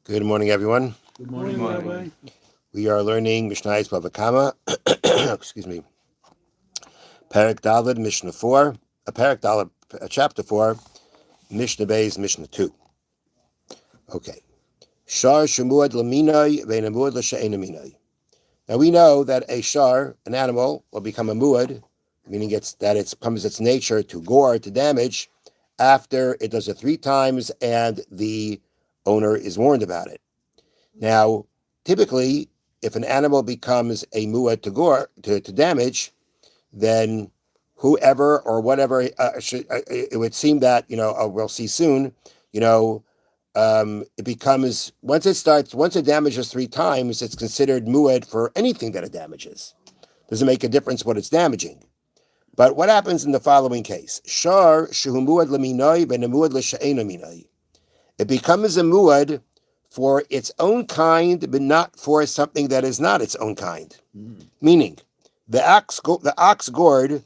Good morning, everyone. Good morning, Rabbi. We are learning Mishna Bava Kamma. Excuse me. Perek Daled, Mishna 4. Perek Daled, Chapter 4. Mishna Beis, Mishna 2. Okay. Shar Shemuad Laminai Ve'Namuad L'She'enaminai. Now we know that a shar, an animal, will become a muad, meaning it becomes its nature to gore, to damage, after it does it 3 times and the owner is warned about it. Now, typically, if an animal becomes a muad to gore, to damage, then whoever or whatever, it would seem that, we'll see soon, it becomes, once it damages 3 times, it's considered muad for anything that it damages. Doesn't make a difference what it's damaging. But what happens in the following case? Shar shehu muad leminoi v'nemuad l'she'ena minoi. It becomes a muad for its own kind, but not for something that is not its own kind. Meaning, the ox gored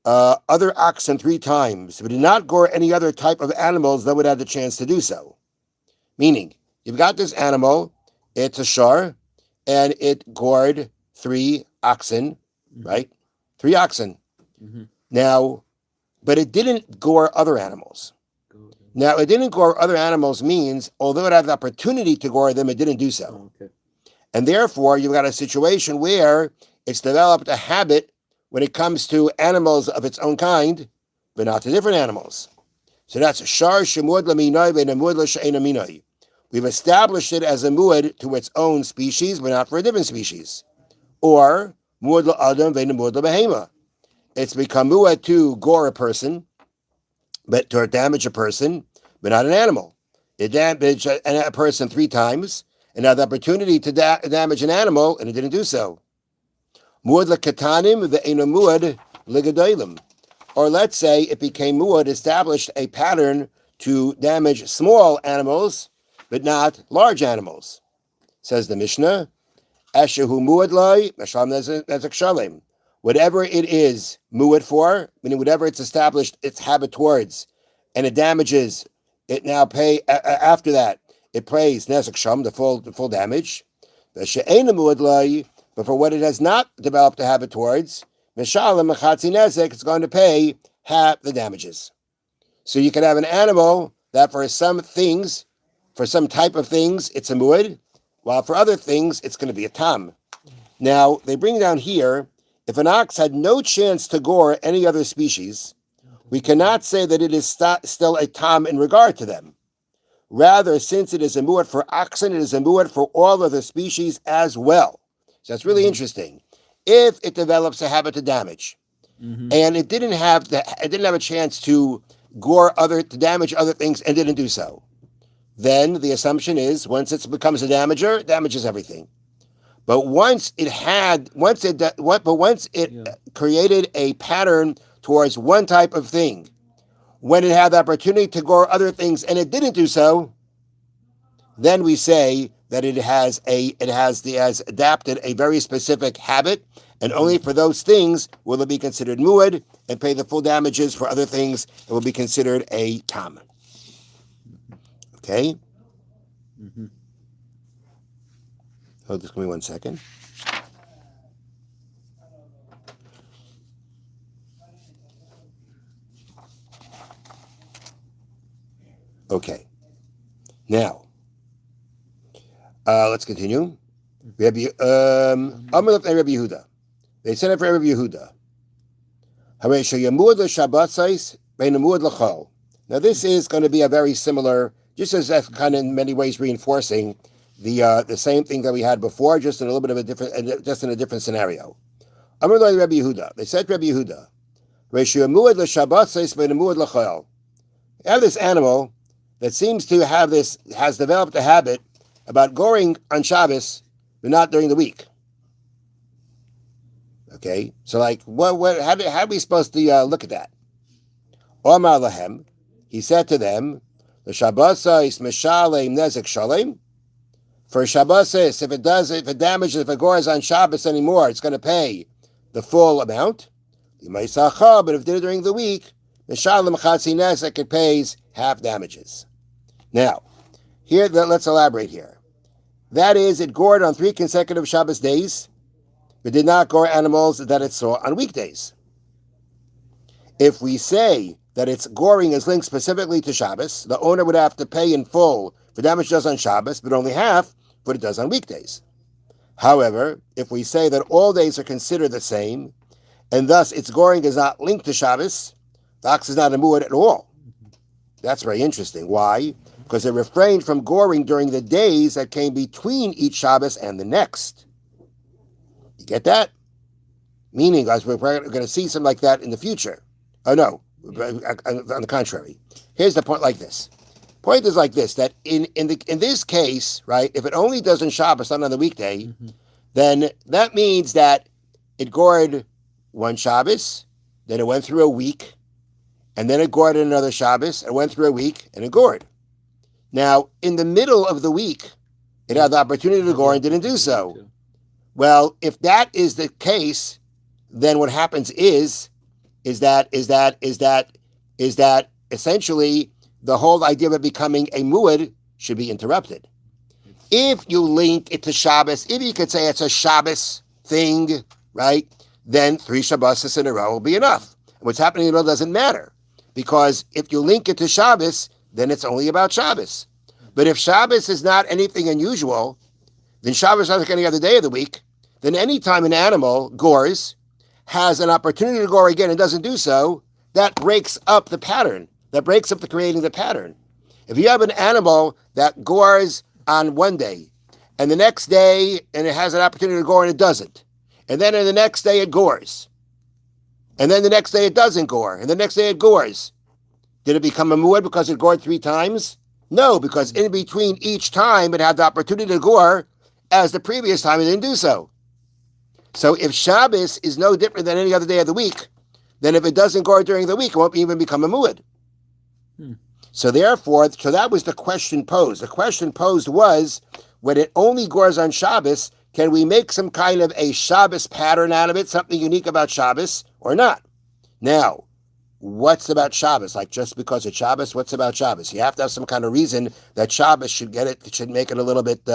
other oxen 3 times, but did not gore any other type of animals that would have the chance to do so. Meaning, you've got this animal, it's a shar, and it gored 3 oxen, right? 3 oxen. Mm-hmm. Now, but it didn't gore other animals. Now, it didn't gore other animals means, although it had the opportunity to gore them, it didn't do so. Okay. And therefore, you've got a situation where it's developed a habit when it comes to animals of its own kind, but not to different animals. So that's shar shemud laminoi ve'nemud l'she'ena minoi. We've established it as a muad to its own species, but not for a different species. Or muad la'adam ve'nemud la'behema. It's become muad to gore a person, but to damage a person, but not an animal. It damaged a person 3 times, and had the opportunity to damage an animal, and it didn't do so. Muad l'katanim ve'ena muad l'gedolim. Or let's say it became muad, established a pattern to damage small animals, but not large animals. Says the Mishnah, Ashehu muad lai, masham nezek shalem. Whatever it is muad for, meaning whatever it's established its habit towards, and it damages, it now after that, it pays nezek sham, the full damage. V'she'ena muad lai, but for what it has not developed a habit towards, mishalem mechatzi nezek, it's going to pay half the damages. So you can have an animal that for some things, for some type of things, it's a muad, while for other things, it's going to be a tam. Now, they bring down here, if an ox had no chance to gore any other species, we cannot say that it is still a tam in regard to them. Rather, since it is a muad for oxen, it is a muad for all other species as well. So that's really interesting. If it develops a habit to damage, and it didn't have a chance to to damage other things, and didn't do so, then the assumption is once it becomes a damager, it damages everything. But once it created a pattern towards one type of thing, when it had the opportunity to gore other things and it didn't do so, then we say that it has adapted a very specific habit, and only for those things will it be considered muad and pay the full damages. For other things, it will be considered a tam. Okay? Mm-hmm. Hold this for me 1 second. Okay. Now, let's continue. Rabbi Yehuda. They said it for Rabbi Yehuda. Now, this is going to be a very similar, just as that's kind of in many ways reinforcing the same thing that we had before, just in a little bit of a different scenario. Rabbi Yehuda. They said to Rabbi Yehuda, you have this animal that seems to has developed a habit about goring on Shabbos, but not during the week. Okay, so like, how are we supposed to look at that? Omar lahem, he said to them, "L'Shabbosais mishalem nezek shalem." For Shabbosis, if it gores on Shabbos anymore, it's going to pay the full amount. But if it did it during the week, mishalem chatzi nezek, it pays half damages. Now, Here, let's elaborate here. That is, it gored on 3 consecutive Shabbos days, but did not gore animals that it saw on weekdays. If we say that its goring is linked specifically to Shabbos, the owner would have to pay in full for damage it does on Shabbos, but only half for what it does on weekdays. However, if we say that all days are considered the same, and thus its goring is not linked to Shabbos, the ox is not a muad at all. That's very interesting. Why? Because it refrained from goring during the days that came between each Shabbos and the next. You get that? Meaning, guys, we're going to see something like that in the future. Oh, no. On the contrary. Here's the point like this. Point is like this, that in this case, right, if it only does on Shabbos, not on the weekday, then that means that it gored one Shabbos, then it went through a week, and then it gored another Shabbos, and went through a week, and it gored. Now, in the middle of the week, it had the opportunity to gore and didn't do so. Well, if that is the case, then what happens is that essentially the whole idea of it becoming a muad should be interrupted. If you link it to Shabbos, if you could say it's a Shabbos thing, right, then 3 Shabbos in a row will be enough. And what's happening in the middle doesn't matter, because if you link it to Shabbos, then it's only about Shabbos. But if Shabbos is not anything unusual, then Shabbos is not like any other day of the week, then any time an animal gores, has an opportunity to gore again and doesn't do so, that breaks up the pattern. That breaks up the creating the pattern. If you have an animal that gores on one day, and the next day, and it has an opportunity to gore and it doesn't, and then in the next day it gores, and then the next day it doesn't gore, and the next day it gores, did it become a muad because it gored 3 times? No, because in between each time it had the opportunity to gore, as the previous time it didn't do so. So if Shabbos is no different than any other day of the week, then if it doesn't gore during the week, it won't even become a muad. So therefore, that was the question posed. The question posed was, when it only gores on Shabbos, can we make some kind of a Shabbos pattern out of it, something unique about Shabbos, or not? Now, what's about Shabbos? Like, just because it's Shabbos, what's about Shabbos? You have to have some kind of reason that Shabbos should make it a little bit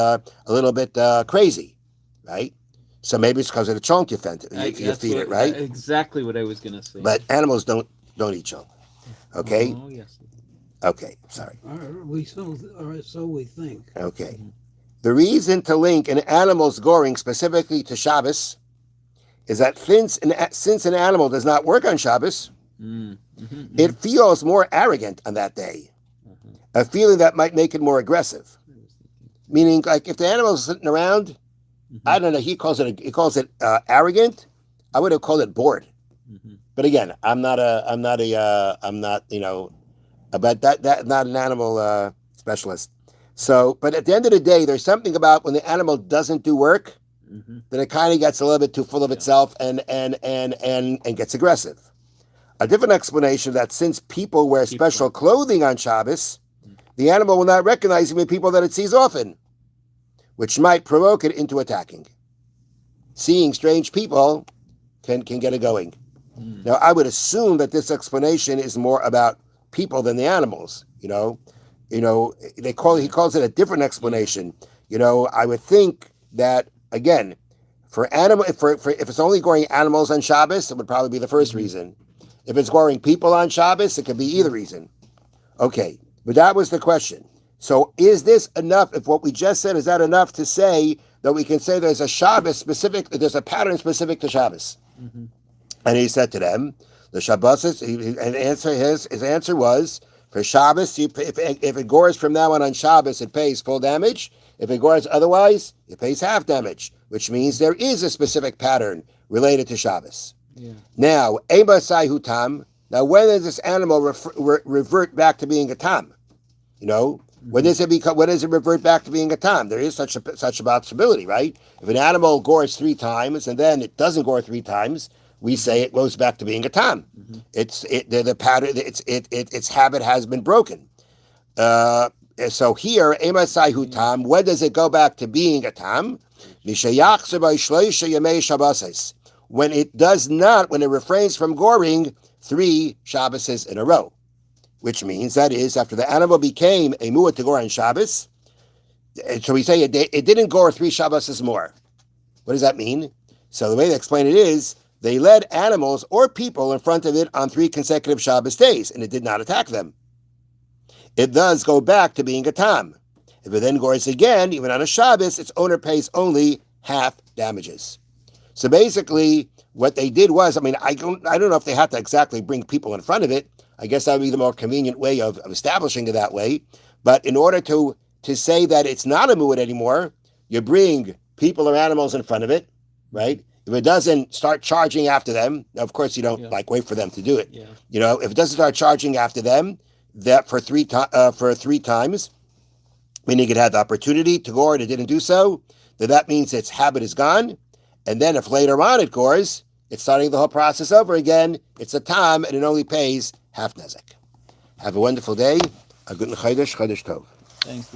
crazy, right? So maybe it's because of the chonk you feed it, right? Exactly what I was going to say. But animals don't eat chonk. Okay? Oh, yes. Okay, sorry. So we think. Okay. The reason to link an animal's goring specifically to Shabbos is that since an animal does not work on Shabbos, it feels more arrogant on that day. A feeling that might make it more aggressive. Meaning, like, if the animal's sitting around, I don't know, he calls it arrogant. I would have called it bored. But again, I'm not, but that not an animal specialist. So, but at the end of the day, there's something about when the animal doesn't do work, then it kind of gets a little bit too full of itself and gets aggressive. A different explanation that since people wear special clothing on Shabbos, the animal will not recognize even people that it sees often, which might provoke it into attacking. Seeing strange people can get it going. Now, I would assume that this explanation is more about people than the animals. He calls it a different explanation. I would think that, again, for if it's only goring animals on Shabbos, it would probably be the first reason. If it's goring people on Shabbos, it could be either reason. Okay, but that was the question. So is this enough? If what we just said, is that enough to say that we can say there's a Shabbos specific, there's a pattern specific to Shabbos? And he said to them, the Shabbos, his answer was, for Shabbos, if it gores from now on Shabbos, it pays full damage. If it gores otherwise, it pays half damage, which means there is a specific pattern related to Shabbos. Now, Ema Sai Hutam. Now, when does this animal revert back to being a tam? When does it revert back to being a tam? There is such a possibility, right? If an animal gores 3 times and then it doesn't gore 3 times, we say it goes back to being a tam. The pattern, its habit has been broken. So here, Ema Sai Hutam. When does it go back to being a tam? When it does not, when it refrains from goring 3 Shabbos in a row, which means, that is, after the animal became a muad to gore on Shabbos, So we say it didn't gore 3 Shabbos more. What does that mean? So the way they explain it is they led animals or people in front of it on 3 consecutive Shabbos days, and it did not attack them. It does go back to being a tam. If it then gores again, even on a Shabbos, its owner pays only half damages. So basically, what they did was, I don't know if they had to exactly bring people in front of it. I guess that would be the more convenient way of establishing it that way. But in order to say that it's not a mu'ud anymore, you bring people or animals in front of it, right? If it doesn't start charging after them, of course you don't wait for them to do it. Yeah. If it doesn't start charging after them, that for three times, meaning it had the opportunity to gore and it didn't do so, then that means its habit is gone. And then if later on it gores, it's starting the whole process over again. It's a tam, and it only pays half nezek. Have a wonderful day. A good chodesh tov. Thanks,